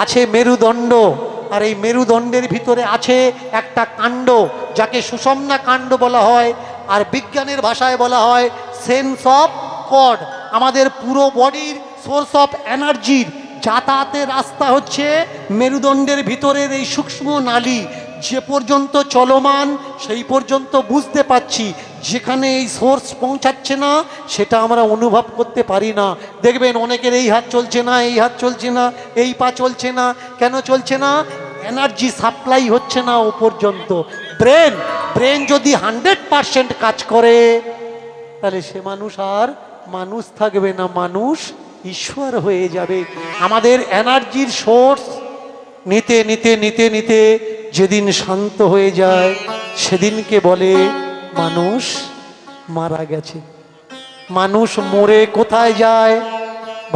আছে মেরুদণ্ড, আর এই মেরুদণ্ডের ভিতরে আছে একটা কাণ্ড, যাকে সুষমনা কাণ্ড বলা হয়, আর বিজ্ঞানের ভাষায় বলা হয় সেন্স অফ কর্ড। আমাদের পুরো বডির সোর্স অফ এনার্জির যাতায়াতের রাস্তা হচ্ছে মেরুদণ্ডের ভিতরের এই সূক্ষ্ম নালী। যে পর্যন্ত চলমান সেই পর্যন্ত বুঝতে পাচ্ছি, যেখানে এই সোর্স পৌঁছাচ্ছে না সেটা আমরা অনুভব করতে পারি না। দেখবেন অনেকের এই হাত চলছে না, এই হাত চলছে না, এই পা চলছে না। কেন চলছে না? এনার্জি সাপ্লাই হচ্ছে না ও পর্যন্ত। ব্রেন যদি 100% কাজ করে, তাহলে সে মানুষ আর মানুষ থাকবে না, মানুষ ঈশ্বর হয়ে যাবে। আমাদের এনার্জির সোর্স নিতে নিতে নিতে নিতে যেদিন শান্ত হয়ে যায়, সেদিনকে বলে মানুষ মারা গেছে। মানুষ মরে কোথায় যায়?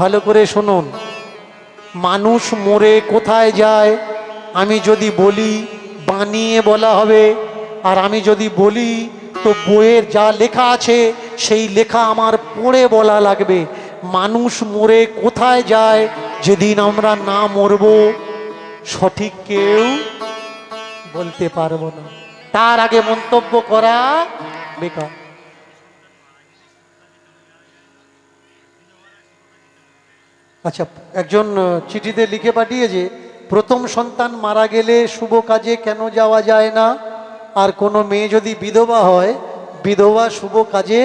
ভালো করে শুনুন, মানুষ মরে কোথায় যায়? আমি যদি বলি বানিয়ে বলা হবে, আর আমি যদি বলি তো বইয়ের যা লেখা আছে সেই লেখা আমার পড়ে বলা লাগবে। মানুষ মরে কোথায় যায়? যেদিন আমরা না মরব, সঠিক কেউ বলতে পারবো না। তার আগে মন্তব্য করা বেকার। আচ্ছা, একজন চিঠিতে লিখে পাঠিয়েছে, প্রথম সন্তান মারা গেলে শুভ কাজে কেন যাওয়া যায় না? আর কোনো মেয়ে যদি বিধবা হয়, বিধবা শুভ কাজে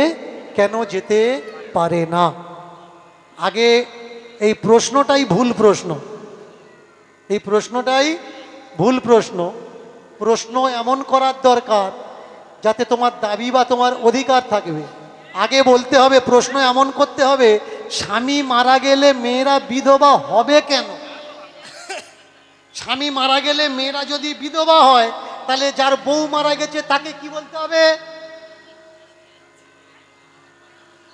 কেন যেতে পারে না? আগে এই প্রশ্নটাই ভুল প্রশ্ন, এই প্রশ্নটাই ভুল প্রশ্ন। প্রশ্ন এমন করার দরকার যাতে তোমার দাবি বা তোমার অধিকার থাকবে। আগে বলতে হবে, প্রশ্ন এমন করতে হবে, স্বামী মারা গেলে মেয়েরা বিধবা হবে কেন? স্বামী মারা গেলে মেয়েরা যদি বিধবা হয়, তাহলে যার বউ মারা গেছে তাকে কি বলতে হবে?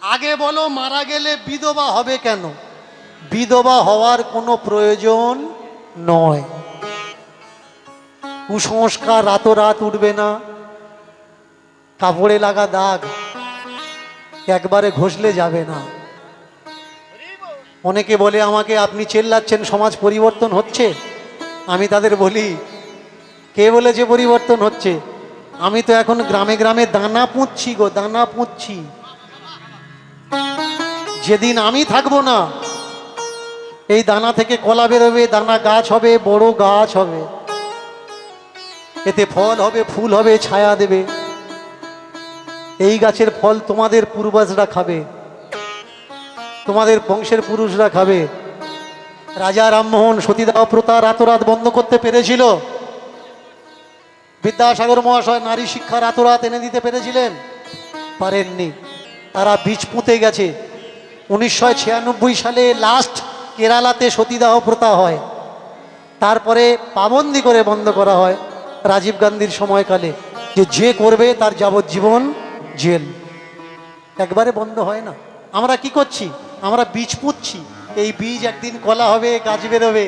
আগে বলো, মারা গেলে বিধবা হবে কেন? বিধবা হওয়ার কোনো প্রয়োজন নয়। কুসংস্কার রাতোরাত উঠবে না। কাপড়ে লাগা দাগ একবারে ঘষলে যাবে না। অনেকে বলে আমাকে, আপনি চেল্লাচ্ছেন সমাজ পরিবর্তন হচ্ছে। আমি তাদের বলি, কে বলেছে পরিবর্তন হচ্ছে? আমি তো এখন গ্রামে গ্রামে দানা পুঁতছি গো, দানা পুঁতছি। যেদিন আমি থাকবো না, এই দানা থেকে কলা বেরোবে, দানা গাছ হবে, বড় গাছ হবে, এতে ফল হবে, ফুল হবে, ছায়া দেবে। এই গাছের ফল তোমাদের পূর্বজরা খাবে, তোমাদের বংশের পুরুষরা খাবে। রাজা রামমোহন সতীদাহ প্রথা রাতোরাত বন্ধ করতে পেরেছিল? বিদ্যাসাগর মহাশয় নারী শিক্ষা রাতোরাত এনে দিতে পেরেছিলেন? পারেননি। তারা বীজ পুঁতে গেছে। 1996 সালে লাস্ট কেরালাতে সতীদাহ প্রথা হয়, তারপরে পাবন্দি করে বন্ধ করা হয় রাজীব গান্ধীর সময়কালে, যে করবে তার যাবজ্জীবন জেল। একবারে বন্ধ হয় না। আমরা কি করছি? আমরা বীজ পুঁতছি। এই বীজ একদিন কলা হবে, গাছ বেরোবে,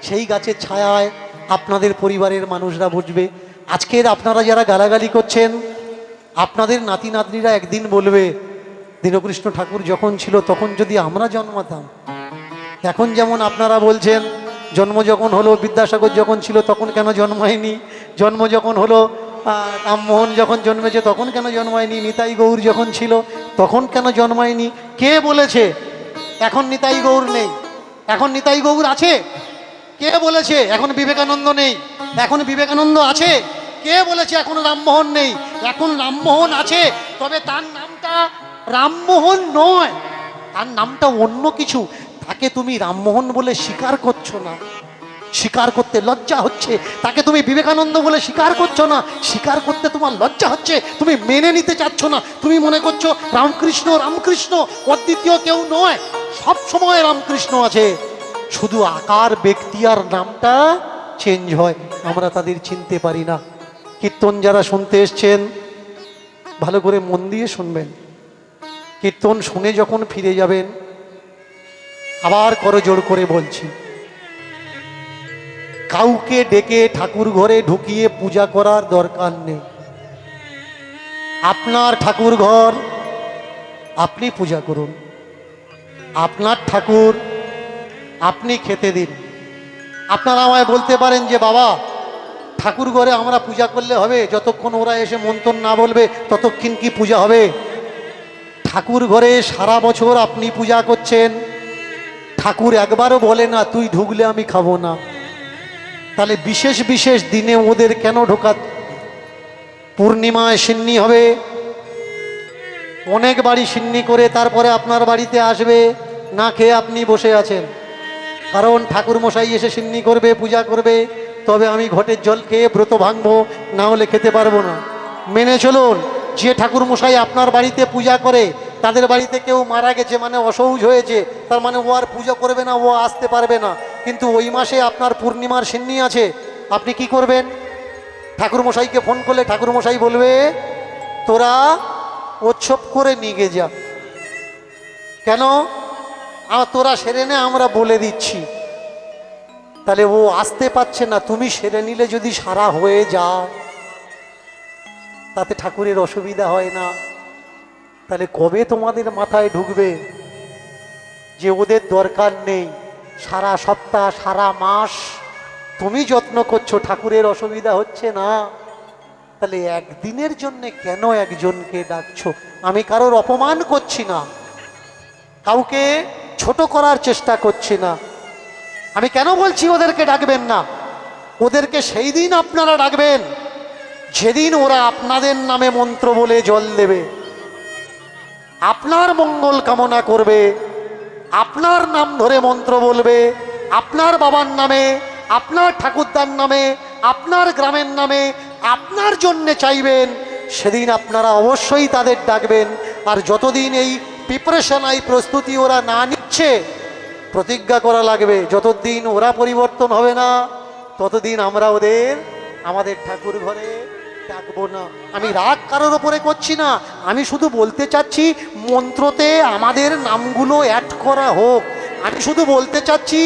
সেই গাছের ছায়ায় আপনাদের পরিবারের মানুষরা বুঝবে। আজকের আপনারা যারা গালাগালি করছেন, আপনাদের নাতি নাতনিরা একদিন বলবে দীনকৃষ্ণ ঠাকুর যখন ছিল তখন যদি আমরা জন্মাতাম। এখন যেমন আপনারা বলছেন জন্ম যখন হলো, বিদ্যাসাগর যখন ছিল তখন কেন জন্মায়নি, জন্ম যখন হলো রামমোহন যখন জন্মেছে তখন কেন জন্মায়নি, নিতাই গৌর যখন ছিল তখন কেন জন্মায়নি। কে বলেছে এখন নিতাই গৌর নেই? এখন নিতাই গৌর আছে? কে বলেছে এখন বিবেকানন্দ নেই? এখন বিবেকানন্দ আছে? কে বলেছে এখন রামমোহন নেই? এখন রামমোহন আছে, তবে তার নামটা রামমোহন নয়, তার নামটা অন্য কিছু। তাকে তুমি রামমোহন বলে স্বীকার করছো না, স্বীকার করতে লজ্জা হচ্ছে। তাকে তুমি বিবেকানন্দ বলে স্বীকার করছো না, স্বীকার করতে তোমার লজ্জা হচ্ছে। তুমি মেনে নিতে চাচ্ছ না, তুমি মনে করছো রামকৃষ্ণ রামকৃষ্ণ অদ্বিতীয় কেউ নয়, সব সময় রামকৃষ্ণ আছে, শুধু আকার ব্যক্তি আর নামটা চেঞ্জ হয়, আমরা তাদের চিনতে পারি না। কীর্তন যারা শুনতে এসছেন ভালো করে মন দিয়ে শুনবেন। কীর্তন শুনে যখন ফিরে যাবেন, আবার করজোড় করে বলছি, কাউকে ডেকে ঠাকুর ঘরে ঢুকিয়ে পূজা করার দরকার নেই। আপনার ঠাকুর ঘর আপনি পূজা করুন, আপনার ঠাকুর আপনি খেতে দিন। আপনারা আমায় বলতে পারেন যে বাবা ঠাকুর ঘরে আমরা পূজা করলে হবে, যতক্ষণ ওরা এসে মন্ত্র না বলবে ততক্ষণ কি পূজা হবে? ঠাকুর ঘরে সারা বছর আপনি পূজা করছেন, ঠাকুর একবারও বলে না তুই ঢুকলে আমি খাবো না, তাহলে বিশেষ বিশেষ দিনে ওদের কেন ঢোকা? পূর্ণিমায় সিন্নি হবে, অনেক বাড়ি সিন্নি করে তারপরে আপনার বাড়িতে আসবে, না খেয়ে আপনি বসে আছেন, কারণ ঠাকুর মশাই এসে সিন্নি করবে, পূজা করবে, তবে আমি ঘটের জল খেয়ে ব্রত ভাঙবো, না হলে খেতে পারবো না। মেনে চলুন, যে ঠাকুর মশাই আপনার বাড়িতে পূজা করে তাদের বাড়িতে কেউ মারা গেছে, মানে অসৌচ হয়েছে, তার মানে ও আর পূজা করবে না, ও আসতে পারবে না। কিন্তু ওই মাসে আপনার পূর্ণিমার সিন্নি আছে, আপনি কি করবেন? ঠাকুর মশাইকে ফোন করলে ঠাকুর মশাই বলবে তোরা উৎসব করে নিয়ে যা। কেন? তোরা সেরে নে, আমরা বলে দিচ্ছি। তাহলে ও আসতে পারছে না, তুমি সেরে নিলে যদি সারা হয়ে যায় তাতে ঠাকুরের অসুবিধা হয় না। তাহলে কবে তোমাদের মাথায় ঢুকবে যে ওদের দরকার নেই? সারা সপ্তাহ সারা মাস তুমি যত্ন করছো, ঠাকুরের অসুবিধা হচ্ছে না, তাহলে একদিনের জন্য কেন একজনকে ডাকছো? আমি কারোর অপমান করছি না, কাউকে ছোট করার চেষ্টা করছি না। আমি কেন বলছি ওদেরকে ডাকবেন না? ওদেরকে সেই দিন আপনারা ডাকবেন যেদিন ওরা আপনাদের নামে মন্ত্র বলে জল দেবে, আপনার মঙ্গল কামনা করবে, আপনার নাম ধরে মন্ত্র বলবে, আপনার বাবার নামে, আপনার ঠাকুরদার নামে, আপনার গ্রামের নামে, আপনার জন্যে চাইবেন, সেদিন আপনারা অবশ্যই তাদের ডাকবেন। আর যতদিন এই প্রিপারেশন, এই প্রস্তুতি ওরা না নিচ্ছে, প্রতিজ্ঞা করা লাগবে যতদিন ওরা পরিবর্তন হবে না ততদিন আমরা ওদের আমাদের ঠাকুর ঘরে ডাকবো না। আমি রাগ কারোর ওপরে করছি না, আমি শুধু বলতে চাচ্ছি মন্ত্রতে আমাদের নামগুলো অ্যাড করা হোক। আমি শুধু বলতে চাচ্ছি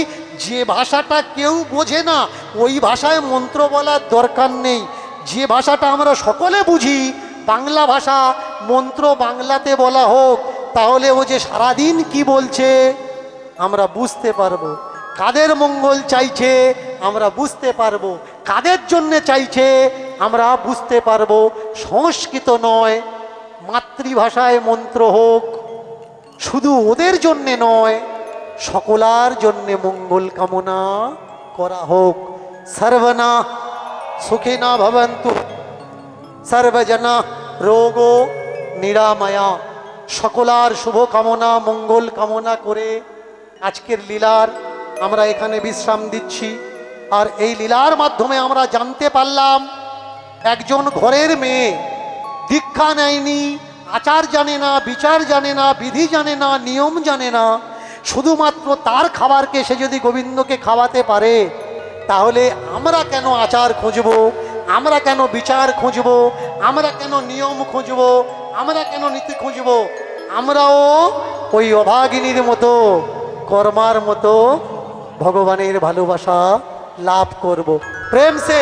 যে ভাষাটা কেউ বোঝে না ওই ভাষায় মন্ত্র বলার দরকার নেই। যে ভাষাটা আমরা সকলে বুঝি বাংলা ভাষা, মন্ত্র বাংলাতে বলা হোক, তাহলে ও যে সারাদিন কি বলছে আমরা বুঝতে পারবো, কাদের মঙ্গল চাইছে আমরা বুঝতে পারবো, কাদের জন্যে চাইছে আমরা বুঝতে পারবো। সংস্কৃত নয়, মাতৃভাষায় মন্ত্র হোক, শুধু ওদের জন্যে নয়, সকলার জন্যে মঙ্গল কামনা করা হোক। সর্বনা সুখিনা ভবন্তু, সর্বজনা রোগ নিরাময়া। সকলার শুভ কামনা মঙ্গল কামনা করে আজকের লীলার আমরা এখানে বিশ্রাম দিচ্ছি। আর এই লীলার মাধ্যমে আমরা জানতে পারলাম একজন ঘরের মেয়ে দীক্ষা নেয়নি, আচার জানে না, বিচার জানে না, বিধি জানে না, নিয়ম জানে না, শুধুমাত্র তার খাবারকে সে যদি গোবিন্দকে খাওয়াতে পারে, তাহলে আমরা কেন আচার খুঁজব, আমরা কেন বিচার খুঁজব, আমরা কেন নিয়ম খুঁজব, আমরা কেন নীতি খুঁজব? আমরাও ওই অভাগিনীর মতো কর্মার মতো ভগবানের ভালোবাসা লাভ করব। প্রেম সে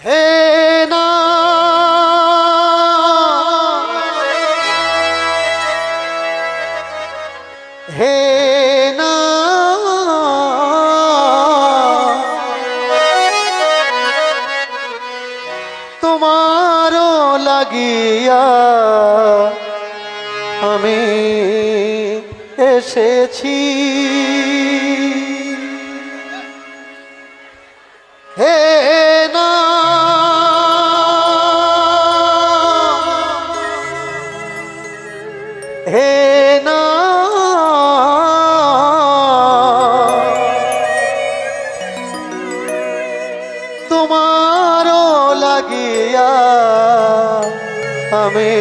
হে না হে না তোমারও লাগিয়া আমি এসেছি হে না হে না তোমারও লাগিয়া আমি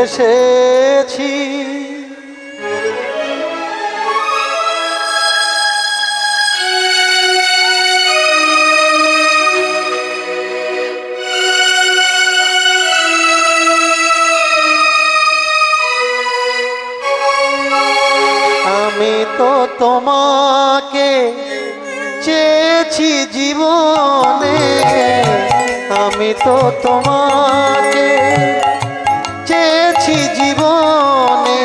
এসেছি আমি তো তোমাকে চেয়েছি জীবনে আমি তো তোমাকে চেয়েছি জীবনে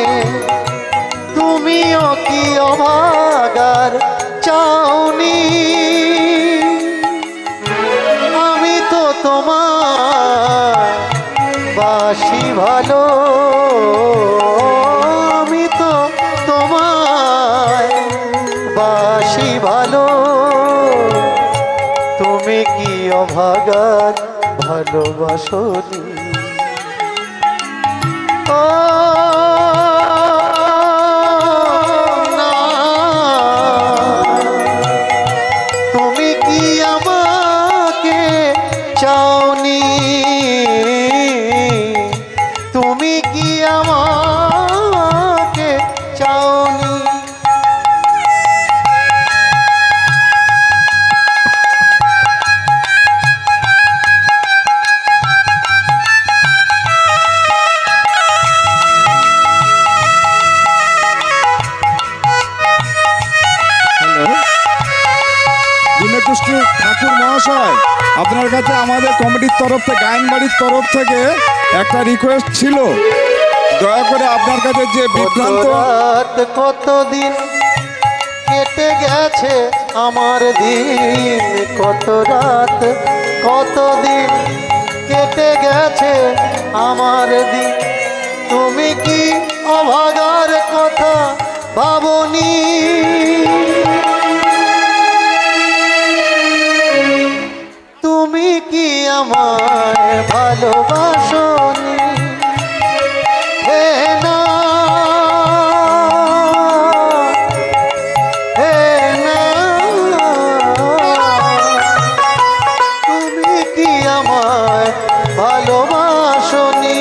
তুমিও কি অভাগার চাওনি আমি তো তোমার বাসি ভালো আমি তো তোমায় বাসি ভালো তুমি কি অভাগার ভালোবাসনি ও না তুমি কি আমাকে চাওনি তুমি কি আমাকে চাওনি দীনকুষ্ঠ ঠাকুর মহাশয়, আপনার কাছে আমাদের কমিটির তরফ থেকে গায়ন বাড়ির তরফ থেকে একটা রিকোয়েস্ট ছিল। দয়া করে আপনার কাছে যে বিভ্রান্ত রাত কতদিন কেটে গেছে আমার দিন কত রাত কতদিন কেটে গেছে আমার দিন তুমি কি অভাগার কথা ভাবনি তুমি কি আমায় ভালোবাসনি হে না হে না তুমি কি আমায় ভালোবাসনি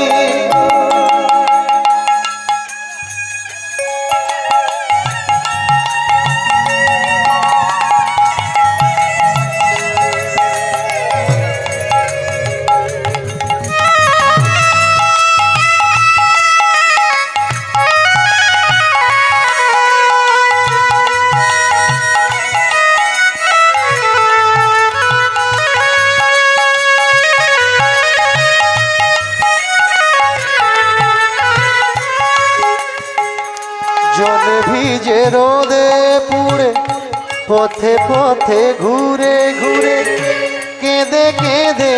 জল ভিজে রোদে পুড়ে পথে পথে ঘুরে ঘুরে কেঁদে কেঁদে